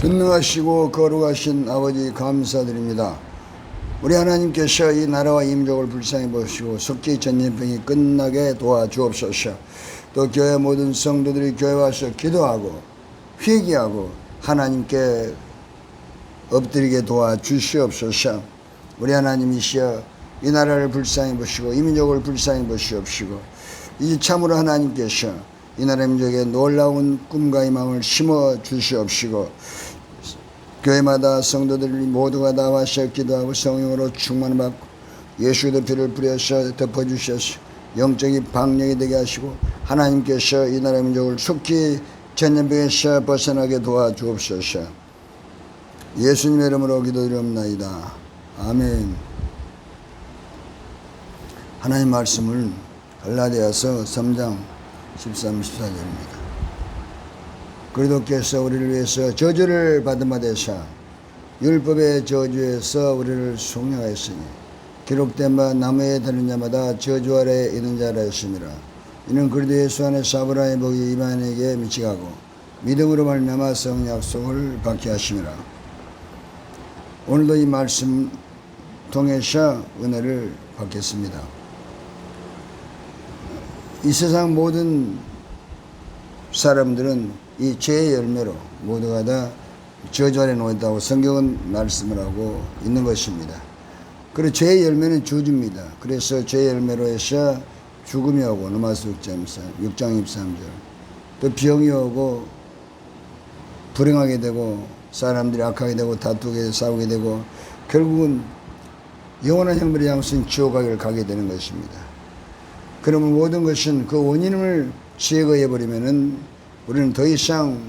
전능하시고 거룩하신 아버지 감사드립니다. 우리 하나님께서 이 나라와 민족을 불쌍히 보시고 속죄 전염병이 끝나게 도와주옵소서. 또 교회 모든 성도들이 교회 와서 기도하고 회개하고 하나님께 엎드리게 도와주시옵소서. 우리 하나님이시여 이 나라를 불쌍히 보시고 이 민족을 불쌍히 보시옵시고 이제 참으로 하나님께서 이 나라 민족에 놀라운 꿈과 희망을 심어 주시옵시고 교회마다 성도들이 모두가 나와서 기도하고 성령으로 충만을 받고 예수의 피를 뿌려서 덮어주셔서 영적인 방력이 되게 하시고 하나님께서 이 나라 민족을 속히 전염병에서 벗어나게 도와주옵소서. 예수님의 이름으로 기도드리옵나이다. 아멘. 하나님 말씀을 갈라디아서 3장 13, 14절입니다. 그리스도께서 우리를 위해서 저주를 받은 바 되사 율법의 저주에서 우리를 속량하였으니 기록된 바 나무에 다른 자마다 저주 아래 있는 자라 했습니다. 이는 그리스도 예수 안에서 아브라함의 복이 이방인에게 미치가고 믿음으로 말미암아 성 약속을 받게 하심이라. 오늘도 이 말씀 통해서 은혜를 받겠습니다. 이 세상 모든 사람들은 이 죄의 열매로 모두가 다 저주 아래 놓였다고 성경은 말씀을 하고 있는 것입니다. 그리고 죄의 열매는 저주입니다. 그래서 죄의 열매로 해서 죽음이 오고 로마서 6장 23절 또 병이 오고 불행하게 되고 사람들이 악하게 되고 다투게 되고 싸우게 되고 결국은 영원한 형벌의 양수인 지옥 가게 되는 것입니다. 그러면 모든 것은 그 원인을 제거해 버리면은 우리는 더 이상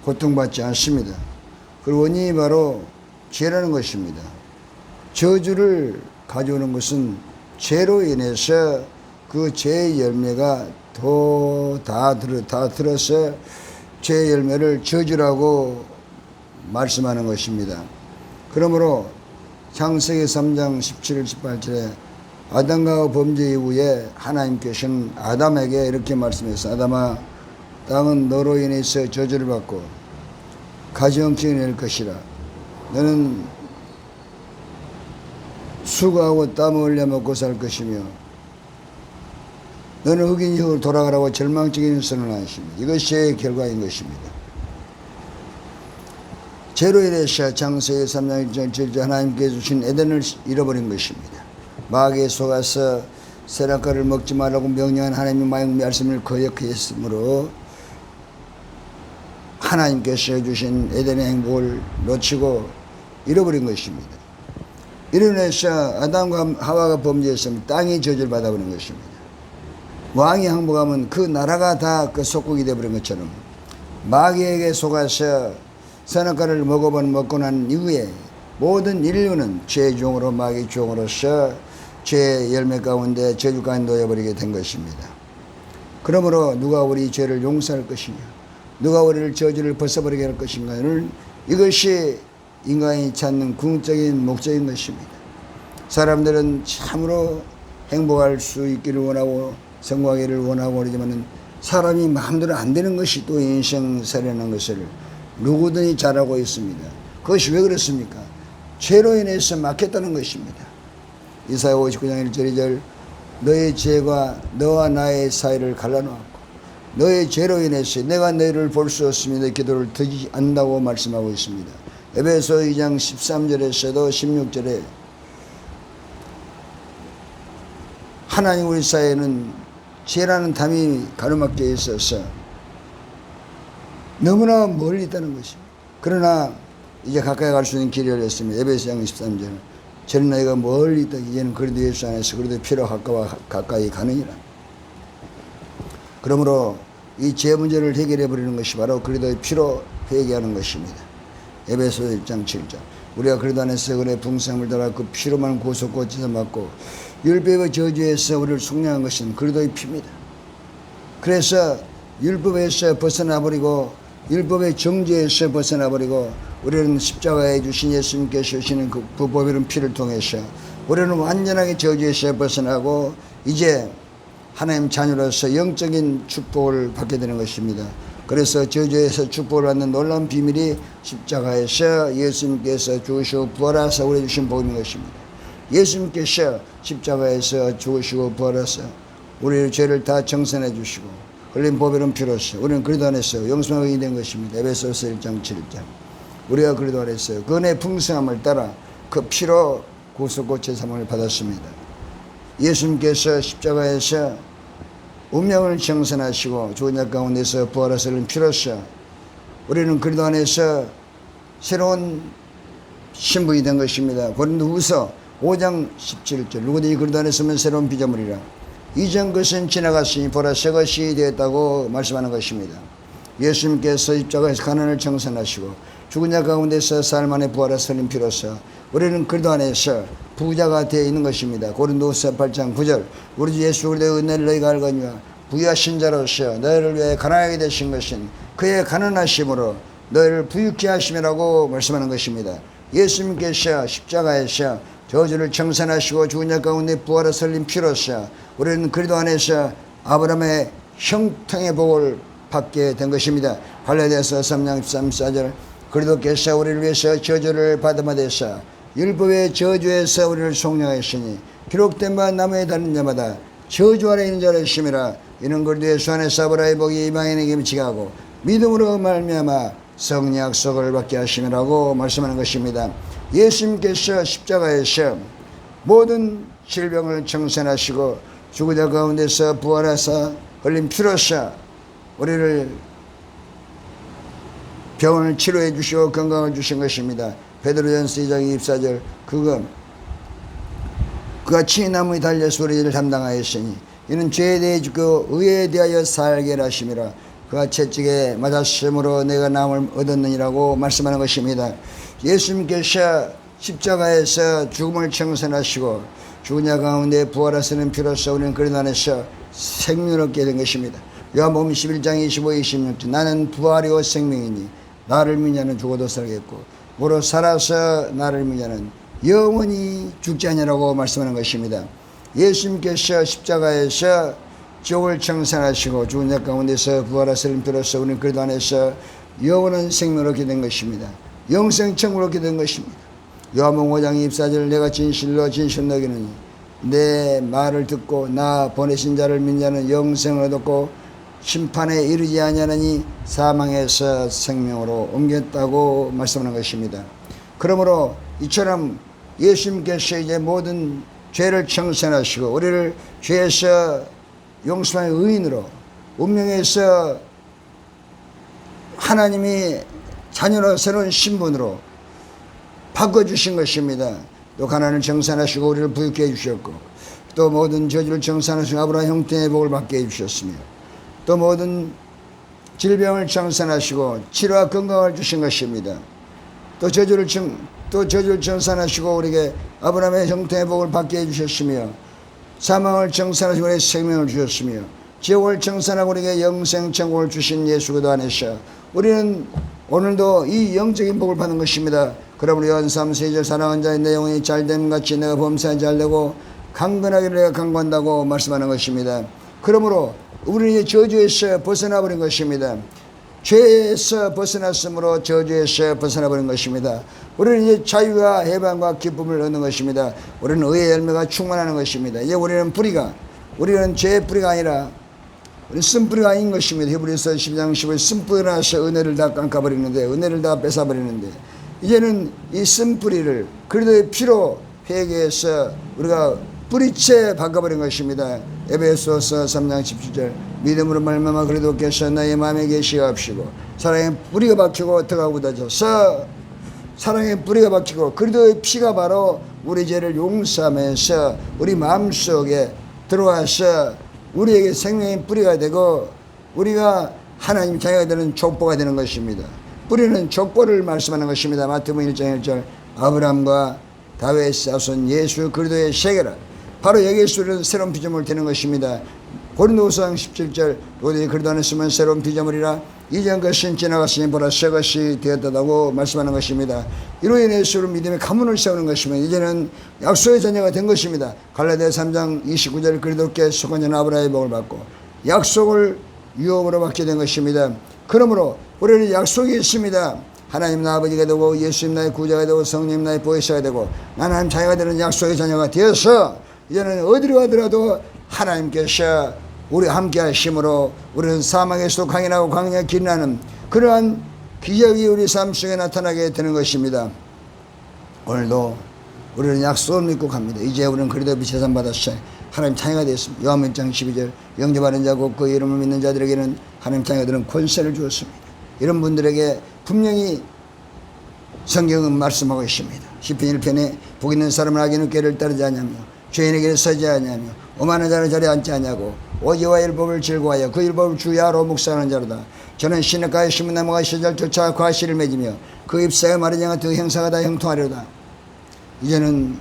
고통받지 않습니다. 그 원인이 바로 죄라는 것입니다. 저주를 가져오는 것은 죄로 인해서 그 죄의 열매가 다 들어서 죄의 열매를 저주라고 말씀하는 것입니다. 그러므로 창세기 3장 17, 18절에 아담과 범죄 이후에 하나님께서는 아담에게 이렇게 말씀했어요. 아담아, 땅은 너로 인해서 저주를 받고 가지런히 낼 것이라. 너는 수고하고 땀을 흘려 먹고 살 것이며 너는 흑인 흙으로 돌아가라고 절망적인 선언을 하십니다. 이것이 결과인 것입니다. 죄로 인해서 창세기 3장 1절 하나님께 주신 에덴을 잃어버린 것입니다. 마귀에 속아서 선악과를 먹지 말라고 명령한 하나님의 말씀을 거역했으므로 하나님께서 해주신 에덴의 행복을 놓치고 잃어버린 것입니다. 이로 인해서 아담과 하와가 범죄했으면 땅이 저주를 받아버린 것입니다. 왕이 항복하면 그 나라가 다 그 속국이 되어버린 것처럼 마귀에게 속아서 선악과를 먹고 난 이후에 모든 인류는 죄의 종으로 마귀 종으로서 죄의 열매 가운데 저주 가운데 놓여버리게 된 것입니다. 그러므로 누가 우리 죄를 용서할 것이냐, 누가 우리를 저주를 벗어버리게 할 것인가는 이것이 인간이 찾는 궁극적인 목적인 것입니다. 사람들은 참으로 행복할 수 있기를 원하고 성공하기를 원하고 그러지만 사람이 마음대로 안 되는 것이 또 인생살이라는 것을 누구든지 잘 알고 있습니다. 그것이 왜 그렇습니까? 죄로 인해서 막혔다는 것입니다. 이사야 59장 1절 2절 너의 죄가 너와 나의 사이를 갈라놓았고 너의 죄로 인해서 내가 너희를 볼 수 없으며 내 기도를 듣지 않는다고 말씀하고 있습니다. 에베소 2장 13절에서도 16절에 하나님 우리 사이에는 죄라는 담이 가로막혀 있어서 너무나 멀리 있다는 것입니다. 그러나 이제 가까이 갈 수 있는 길이 열렸습니다. 에베소 2장 13절 저는 너희가 멀리 있다. 이제는 그리스도 예수 안에서 그리스도 피로 가까이 가느니라. 그러므로 이 죄 문제를 해결해 버리는 것이 바로 그리스도의 피로 회개하는 것입니다. 에베소 1장 7절 우리가 그리스도 안에서 그의 풍성함을 따라 그 피로만 구속고 찢어맞고 율법의 저주에서 우리를 속량한 것은 그리스도의 피입니다. 그래서 율법에서 벗어나버리고 율법의 정죄에서 벗어나버리고 우리는 십자가에 주신 예수님께서 주시는 그 보배로운 피를 통해서 우리는 완전하게 저주에서 벗어나고 이제 하나님 자녀로서 영적인 축복을 받게 되는 것입니다. 그래서 저주에서 축복을 받는 놀라운 비밀이 십자가에서 예수님께서 죽으시고 부활하사 우리 주신 복인 것입니다. 예수님께서 십자가에서 죽으시고 부활하사 우리의 죄를 다 정산해 주시고 흘린 보배로운 피로써 우리는 그리스도 안에서 영생의 의인이 된 것입니다. 에베소서 1장 7절. 우리가 그리스도 안에서 그 은혜의 풍성함을 따라 그 피로 구속고 제사함을 받았습니다. 예수님께서 십자가에서 운명을 정산하시고 죽은 자 가운데서 부활하사 흘린 피로써 우리는 그리스도 안에서 새로운 신분이 된 것입니다. 고린도후서 5장 17절. 누구든지 그리스도 안에 있으면 새로운 피조물이라. 이전 것은 지나갔으니 보라 새 것이 되었다고 말씀하는 것입니다. 예수님께서 십자가에서 가난을 정산하시고 죽은 자 가운데서 사흘 만에 부활하사 흘린 피로써 우리는 그리스도 안에서 부자가 되어 있는 것입니다. 고린도후서 8장 9절. 우리 주 예수 그리스도의 은혜를 너희가 알거니와 부유하신 자로서 너희를 위해 가난하게 되신 것은 그의 가난하심으로 너희를 부유케 하심이라고 말씀하는 것입니다. 예수님께서 십자가에서 저주를 청산하시고 죽은 자 가운데 부활하사 흘린 피로써 우리는 그리스도 안에서 아브라함의 형통의 복을 받게 된 것입니다. 갈라디아서 3장 14절. 그리스도께서 우리를 위해서 저주를 받음에 대해서 율법의 저주에서 우리를 속량하시니 기록된 바 나무에 달린 자마다 저주 아래 있는 자를 심이라. 이는 그리스도 예수 안에서 아브라함의 복이 이방인에게 미치게 하고 믿음으로 말미암아 성령 약속을 받게 하심이라고 말씀하는 것입니다. 예수님께서 십자가에서 모든 질병을 청산하시고 죽은 자 가운데서 부활하사 흘린 피로써 우리를 병을 치료해 주시고 건강을 주신 것입니다. 베드로전서 2장 24절. 그가 친히 나무에 달려서 우리를 담당하였으니 이는 죄에 대해 죽고 의에 대하여 살게 하심이라. 그가 채찍에 맞았으므로 내가 나음을 얻었느니라고 말씀하는 것입니다. 예수님께서 십자가에서 죽음을 청산하시고 죽은 자 가운데 부활하시는 피로써 우리는 그리스도 안에서 생명을 얻게 된 것입니다. 요한복음 11장 25, 26절. 나는 부활이요 생명이니 나를 믿는 자는 죽어도 살겠고 무릇 살아서 나를 믿는 자는 영원히 죽지 아니하라고 말씀하는 것입니다. 예수님께서 십자가에서 지옥을 청산하시고 죽은 자 가운데서 부활하시는 피로써 우리는 그리스도 안에서 영원한 생명을 얻게 된 것입니다. 영생천국을 얻게 된 것입니다. 요한복음 5장 24절. 내가 진실로 진실로 너희는 내 말을 듣고 나 보내신 자를 믿는 자는 영생을 얻었고 심판에 이르지 아니하느니 사망에서 생명으로 옮겼다고 말씀하는 것입니다. 그러므로 이처럼 예수님께서 이제 모든 죄를 청산하시고 우리를 죄에서 용서의 의인으로 운명에서 하나님이 자녀로 새로운 신분으로 바꿔주신 것입니다. 또 가난을 정산하시고 우리를 부유케 해주셨고 또 모든 저주를 정산하시고 아브라함 형태의 복을 받게 해주셨으며 또 모든 질병을 정산하시고 치료와 건강을 주신 것입니다. 또 저주를 정산하시고 우리에게 아브라함의 형태의 복을 받게 해주셨으며 사망을 정산하시고 우리에게 생명을 주셨으며 지옥을 정산하고 우리에게 영생천국을 주신 예수 그리스도 안에서 우리는 오늘도 이 영적인 복을 받는 것입니다. 그러므로 요한 3세2절 사랑하는 자의 내 영혼이 잘됨 같이 내가 범사에 잘되고 강건하기를 내가 강구한다고 말씀하는 것입니다. 그러므로 우리는 이제 저주에서 벗어나 버린 것입니다. 죄에서 벗어났으므로 저주에서 벗어나 버린 것입니다. 우리는 이제 자유와 해방과 기쁨을 얻는 것입니다. 우리는 의의 열매가 충만하는 것입니다. 이제 우리는 죄의 뿌리가 아니라 우리는 쓴뿌리가 아닌 것입니다. 히브리서 12장 15절. 쓴뿌리가 나서 은혜를 다 깎아버리는데 은혜를 다 뺏어버리는데 이제는 이 쓴뿌리를 그리스도의 피로 회개해서 우리가 뿌리채 바꿔버린 것입니다. 에베소서 3장 17절. 믿음으로 말미암아 그리스도께서 너의 마음에 계시옵시고 사랑의 뿌리가 박히고 터가 굳어져서 사랑의 뿌리가 박히고 그리스도의 피가 바로 우리 죄를 용서하면서 우리 마음속에 들어와서 우리에게 생명의 뿌리가 되고 우리가 하나님 자녀가 되는 족보가 되는 것입니다. 뿌리는 족보를 말씀하는 것입니다. 마태복음 1장 1절. 아브라함과 다윗의 자손 예수 그리스도의 세계라. 바로 여기에서 우리는 새로운 피조물 되는 것입니다. 고린도후서 17절. 너희들이 그리스도 안에 있으면 새로운 피조물이라. 이전 것은 지나갔으니 보라 새 것이 되었다고 말씀하는 것입니다. 이로 인해서 믿음의 가문을 세우는 것이며 이제는 약속의 자녀가 된 것입니다. 갈라디아 3장 29절 그리스도께 속한 자는 아브라함의 복을 받고 약속을 유업으로 받게 된 것입니다. 그러므로 우리는 약속이 있습니다. 하나님 나 아버지가 되고 예수님 나의 구자가 되고 성령 나의 보혜사가 되고 하나님 자녀가 되는 약속의 자녀가 되어서 이제는 어디로 가더라도 하나님께서 우리와 함께 하심으로 우리는 사망에서도 강인하고 강력하게 기인하는 그러한 기적이 우리 삶 속에 나타나게 되는 것입니다. 오늘도 우리는 약속을 믿고 갑니다. 이제 우리는 그리스도 빛의 세상 받았어요. 하나님 자녀가 되었습니다. 요한복음 1장 12절 영접하는 자고 그 이름을 믿는 자들에게는 하나님 자녀들은 권세를 주었습니다. 이런 분들에게 분명히 성경은 말씀하고 있습니다. 시편 1편에 복 있는 사람은 악인의 꾀를 따르지 아니하며 죄인의 길에 서지 아니하며 오만한 자는 자리에 앉지 아니하고 오직 여호와의 율법을 즐거워하여 그 율법을 주야로 묵상하는 자로다. 저는 시냇가에 심은 나무가 시절 쫓아 과실을 맺으며 그 잎사에 마른 양과 그 행사가 다 형통하려다. 이제는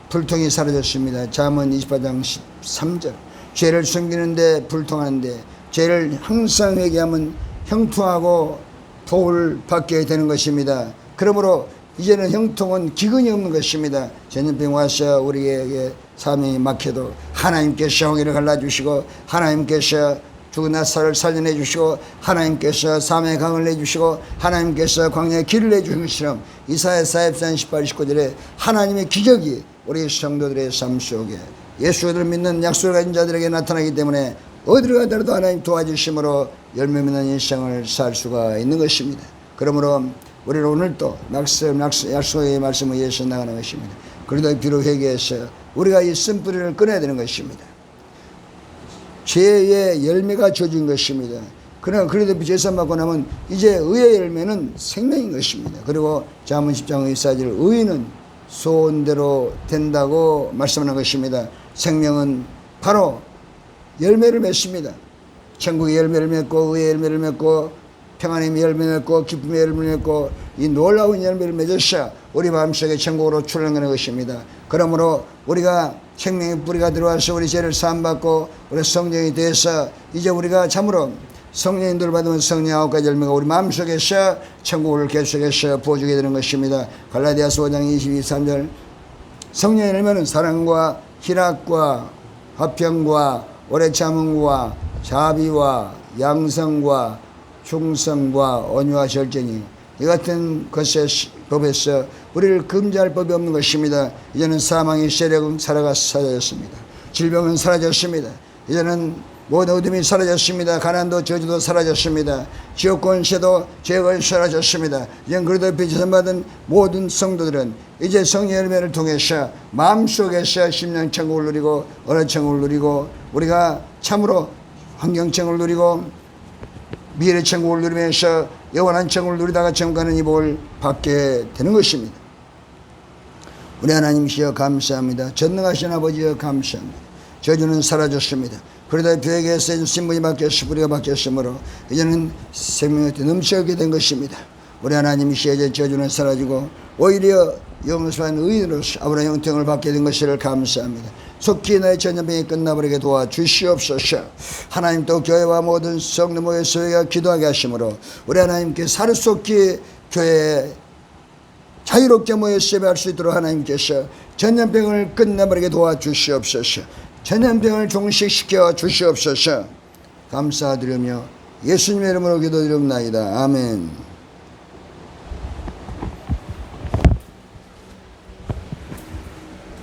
불통이 사라졌습니다. 잠언 28장 13절 죄를 숨기는데 불통하는데 죄를 항상 회개하면 형통하고 복을 받게 되는 것입니다. 그러므로 이제는 형통은 기근이 없는 것입니다. 전염병 와서 우리에게 삶이 막혀도 하나님께서 홍해를 갈라주시고 하나님께서 죽은 나사를 살려내 주시고 하나님께서 삶의 강을 내주시고 하나님께서 광야의 길을 내주신 것처럼 이사야 44장 18, 19절에 하나님의 기적이 우리 성도들의 삶 속에 예수를 믿는 약속을 가진 자들에게 나타나기 때문에 어디로 가더라도 하나님 도와주심으로 열매 맺는 인생을 살 수가 있는 것입니다. 그러므로 우리는 오늘도 약속의 말씀을 위해서 나가는 것입니다. 그래도 비로 회개해서 우리가 이 쓴뿌리를 끊어야 되는 것입니다. 죄의 열매가 젖은 것입니다. 그러나 그래도 제사 받고 나면 이제 의의 열매는 생명인 것입니다. 그리고 잠언 10장 24절 의인은 소원대로 된다고 말씀하는 것입니다. 생명은 바로 열매를 맺습니다. 천국의 열매를 맺고 의의 열매를 맺고 평안의 열매를 맺고 기쁨의 열매를 맺고 이 놀라운 열매를 맺어서 우리 마음속에 천국으로 출렁이는 것입니다. 그러므로 우리가 생명의 뿌리가 들어와서 우리 죄를 사함받고 우리 성령이 되어서 이제 우리가 참으로 성령인들 받으면 성령 9가지 열매가 우리 마음속에서 천국을 계속해서 부어주게 되는 것입니다. 갈라디아서 5장 22~23절 성령의 열매는 사랑과 희락과 화평과 오래 참음과 자비와 양성과 충성과 온유와 절제니 이 같은 법에서 우리를 금지할 법이 없는 것입니다. 이제는 사망의 세력은 사라졌습니다. 질병은 사라졌습니다. 이제는 모든 어둠이 사라졌습니다. 가난도 저주도 사라졌습니다. 지옥 권세도 죄가 사라졌습니다. 이제는 그리스도의 빛에서 받은 모든 성도들은 이제 성령의 열매를 통해서 마음속에서 심령 천국을 누리고 어느 천국을 누리고 우리가 참으로 환경천국을 누리고 미래 천국을 누리면서 영원한 천국을 누리다가 천국 가는 이 복을 받게 되는 것입니다. 우리 하나님이시여 감사합니다. 전능하신 아버지여 감사합니다. 저주는 사라졌습니다. 그러다 벽에서 신분이 바뀌었으므로 우리가 바뀌었으므로 이제는 생명의 넘쳐게 된 것입니다. 우리 하나님이시여 이제 저주는 사라지고 오히려 영원한 의인으로서 아브라함 형통을 받게 된 것을 감사합니다. 속히 너의 전염병이 끝나버리게 도와주시옵소서. 하나님 또 교회와 모든 성도 모여서 우리가 기도하게 하심으로 우리 하나님께 사르속히 교회에 자유롭게 모여서 예배할 수 있도록 하나님께서 전염병을 끝내버리게 도와주시옵소서. 전염병을 종식시켜 주시옵소서. 감사드리며 예수님의 이름으로 기도드립니다. 아멘.